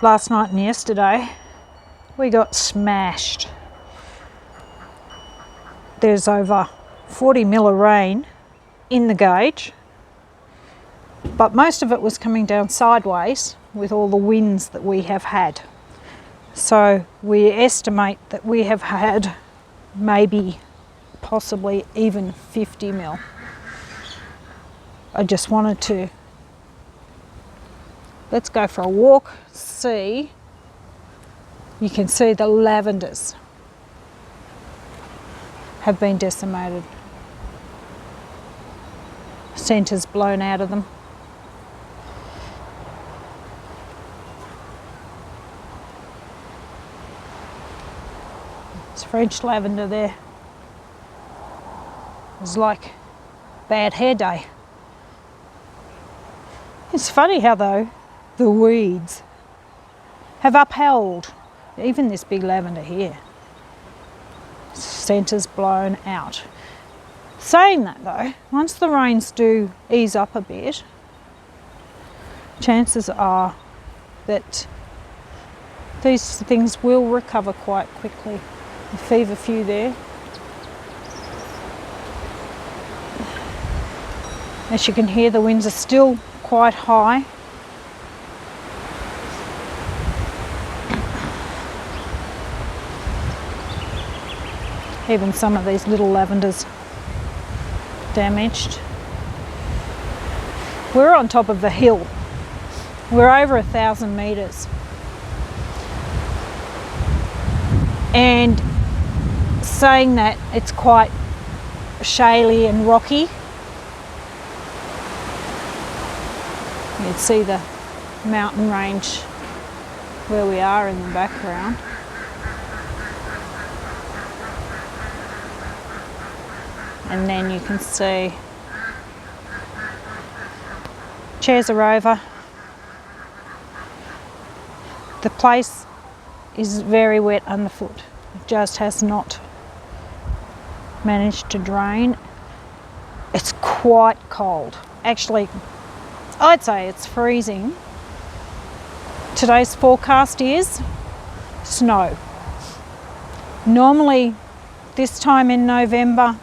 last night and yesterday, we got smashed. There's over 40 mil of rain in the gauge, but most of it was coming down sideways with all the winds that we have had. So we estimate that we have had maybe possibly even 50 mil. I just wanted to, let's go for a walk, see. You can see the lavenders have been decimated. Centres blown out of them. It's French lavender there. It was like bad hair day. It's funny how though the weeds have upheld even this big lavender here. Centres blown out. Saying that though, once the rains do ease up a bit, chances are that these things will recover quite quickly. The feverfew there. As you can hear, the winds are still quite high. Even some of these little lavenders damaged. We're on top of the hill. We're over 1,000 metres. And saying that, it's quite shaly and rocky. You'd see the mountain range where we are in the background. And then you can see chairs are over. The place is very wet underfoot. It just has not managed to drain. It's quite cold. Actually, I'd say it's freezing. Today's forecast is snow. Normally this time in November,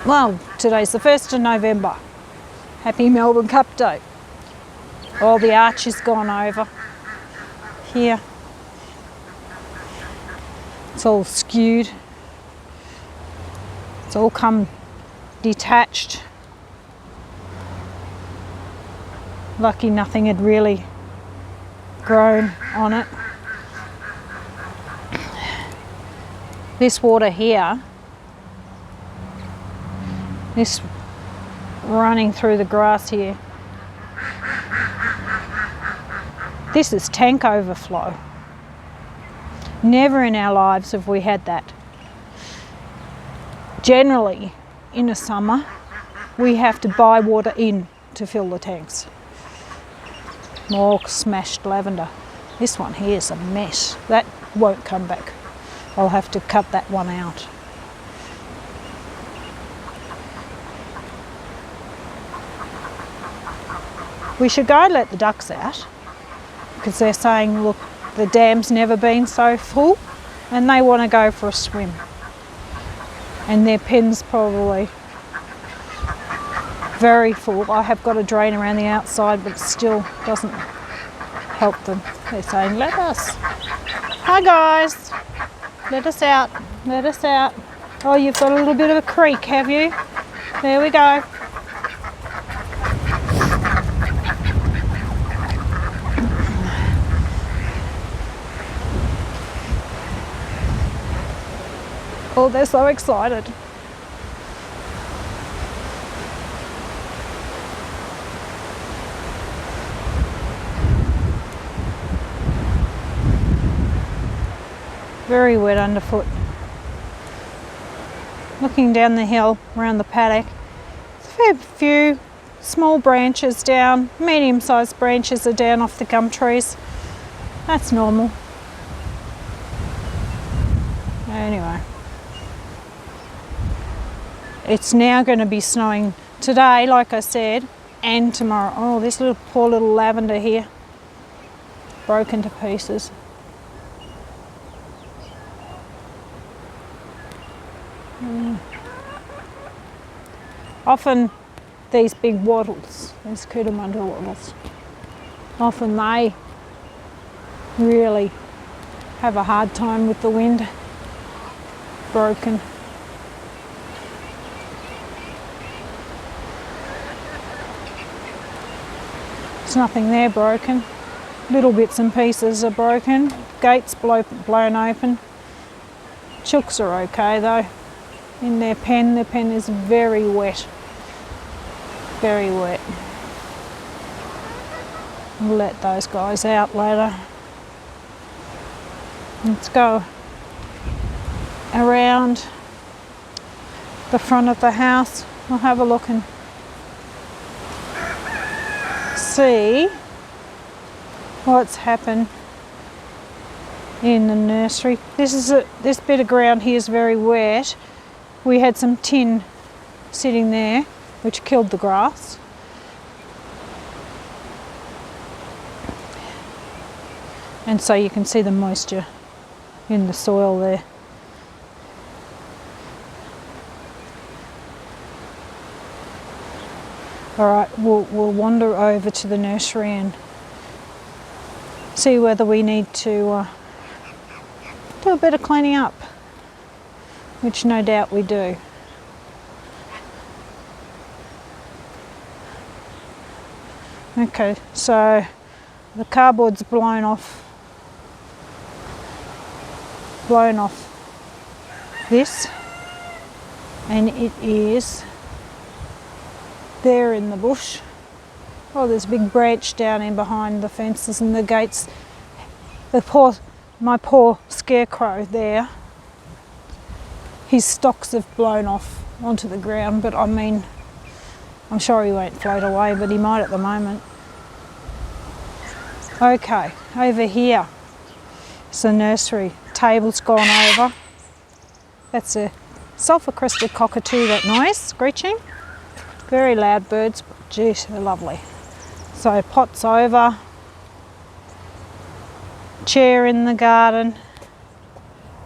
well, today's the 1st of November. Happy Melbourne Cup Day. All the arch is gone over here. It's all skewed. It's all come detached. Lucky nothing had really grown on it. This water here, this running through the grass here, this is tank overflow. Never in our lives have we had that. Generally, in a summer, we have to buy water in to fill the tanks. More smashed lavender. This one here is a mess. That won't come back. I'll have to cut that one out. We should go and let the ducks out because they're saying, look, the dam's never been so full and they want to go for a swim. And their pen's probably very full. I have got a drain around the outside, but it still doesn't help them. They're saying, let us. Hi guys, let us out, let us out. Oh, you've got a little bit of a creek, have you? There we go. Oh, they're so excited. Very wet underfoot. Looking down the hill around the paddock, there's a fair few small branches down, medium-sized branches are down off the gum trees. That's normal. Anyway. It's now going to be snowing today, like I said, and tomorrow. Oh, this little poor little lavender here. broken to pieces. Often these big wattles, these Cootamundra wattles, often they really have a hard time with the wind. Broken. There's nothing there broken. Little bits and pieces are broken. Gates blown open. Chooks are okay though. In their pen is very wet. Very wet. We'll let those guys out later. Let's go around the front of the house. We'll have a look and see what's happened in the nursery. This bit of ground here is very wet. We had some tin sitting there which killed the grass. And so you can see the moisture in the soil there. Alright, we'll wander over to the nursery and see whether we need to do a bit of cleaning up, which no doubt we do. Okay, so the cardboard's blown off this, and it is there in the bush. Oh, there's a big branch down in behind the fences and the gates. My poor scarecrow there, his stalks have blown off onto the ground, but I mean, I'm sure he won't float away, but he might at the moment. Okay, over here, it's the nursery. Table's gone over. That's a sulphur-crested cockatoo, that noise, screeching. Very loud birds, but geez, they're lovely. So pot's over. Chair in the garden.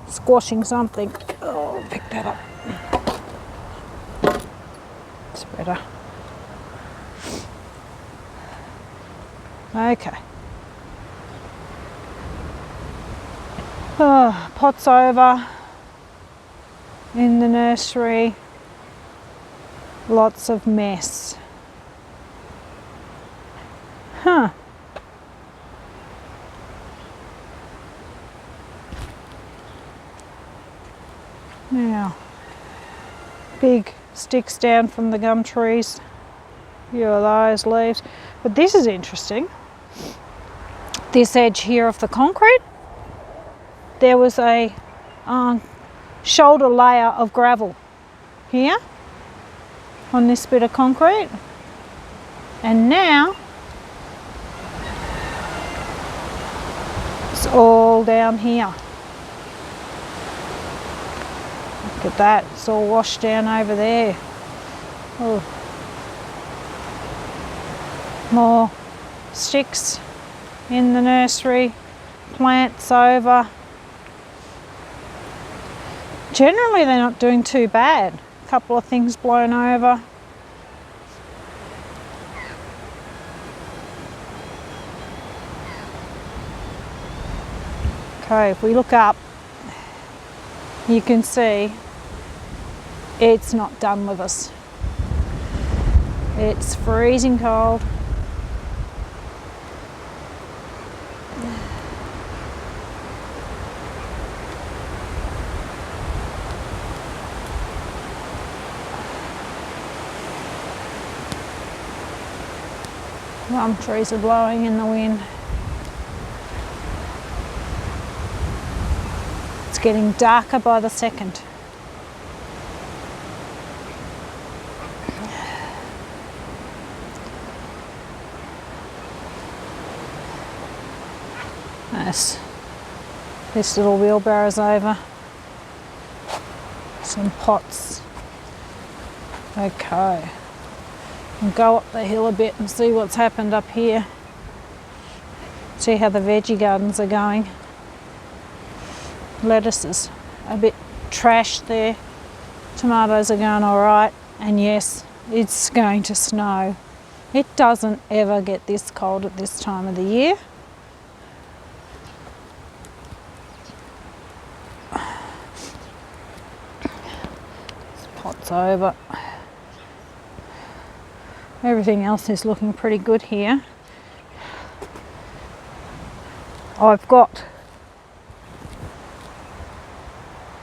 Squashing something. Oh, pick that up. It's better. Okay. Oh, pot's over in the nursery. Lots of mess. Huh. Now, big sticks down from the gum trees. Few of those leaves. But this is interesting. This edge here of the concrete, there was a shoulder layer of gravel here on this bit of concrete, and now it's all down here. Look at that, it's all washed down over there. Oh. More sticks in the nursery, plants over. Generally they're not doing too bad. A couple of things blown over. Okay, if we look up, you can see it's not done with us. It's freezing cold. Plum trees are blowing in the wind. It's getting darker by the second. This little wheelbarrow's over. Some pots. Okay. We'll go up the hill a bit and see what's happened up here. See how the veggie gardens are going. Lettuce is a bit trashed there. Tomatoes are going all right. And yes, it's going to snow. It doesn't ever get this cold at this time of the year. This pot's over. Everything else is looking pretty good here. I've got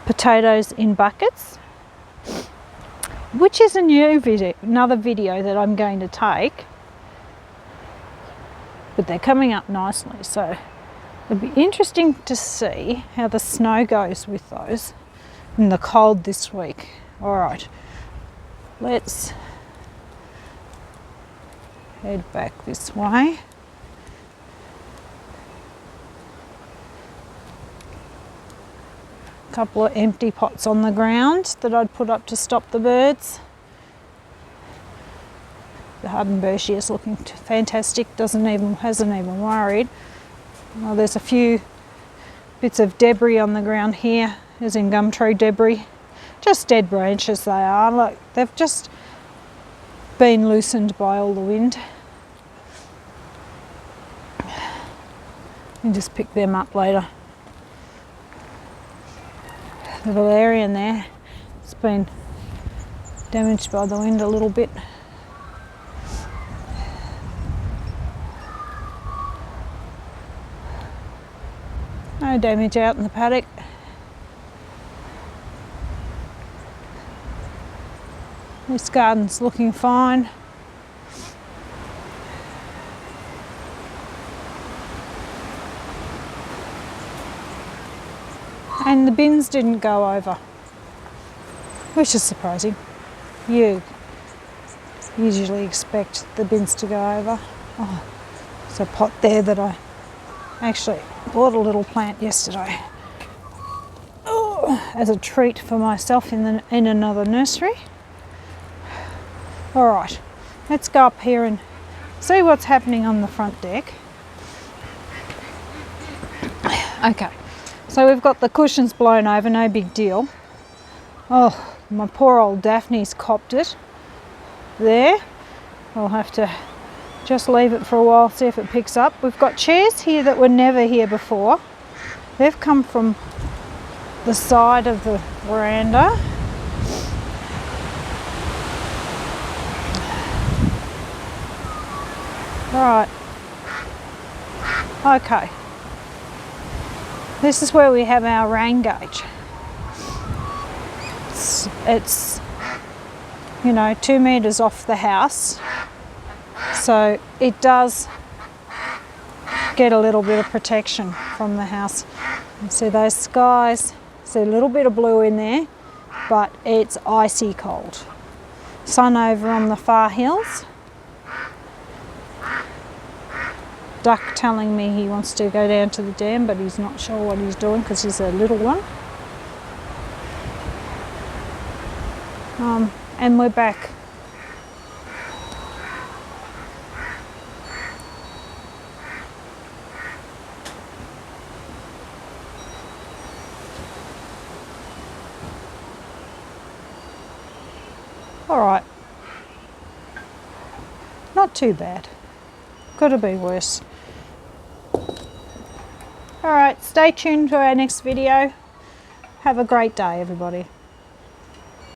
potatoes in buckets, which is a new video, another video that I'm going to take, but they're coming up nicely, so it'll be interesting to see how the snow goes with those in the cold this week. All right, let's head back this way. A couple of empty pots on the ground that I'd put up to stop the birds. The Hardenbergia is looking fantastic, hasn't even worried. Well, there's a few bits of debris on the ground here, as in gum tree debris. Just dead branches they are. Look, they've just been loosened by all the wind. You just pick them up later. The valerian there, it's been damaged by the wind a little bit. No damage out in the paddock. This garden's looking fine. And the bins didn't go over, which is surprising. You usually expect the bins to go over. Oh, there's a pot there that I actually bought a little plant yesterday as a treat for myself in another nursery. All right, let's go up here and see what's happening on the front deck. Okay. So we've got the cushions blown over, no big deal. Oh, my poor old Daphne's copped it. There. I'll have to just leave it for a while, see if it picks up. We've got chairs here that were never here before. They've come from the side of the veranda. Right. Okay. This is where we have our rain gauge. It's 2 meters off the house, so it does get a little bit of protection from the house. You see those skies, see a little bit of blue in there, but it's icy cold. Sun over on the far hills. Duck telling me he wants to go down to the dam, but he's not sure what he's doing because he's a little one. And we're back. All right. Not too bad. Could have been worse. All right, stay tuned for our next video. Have a great day, everybody.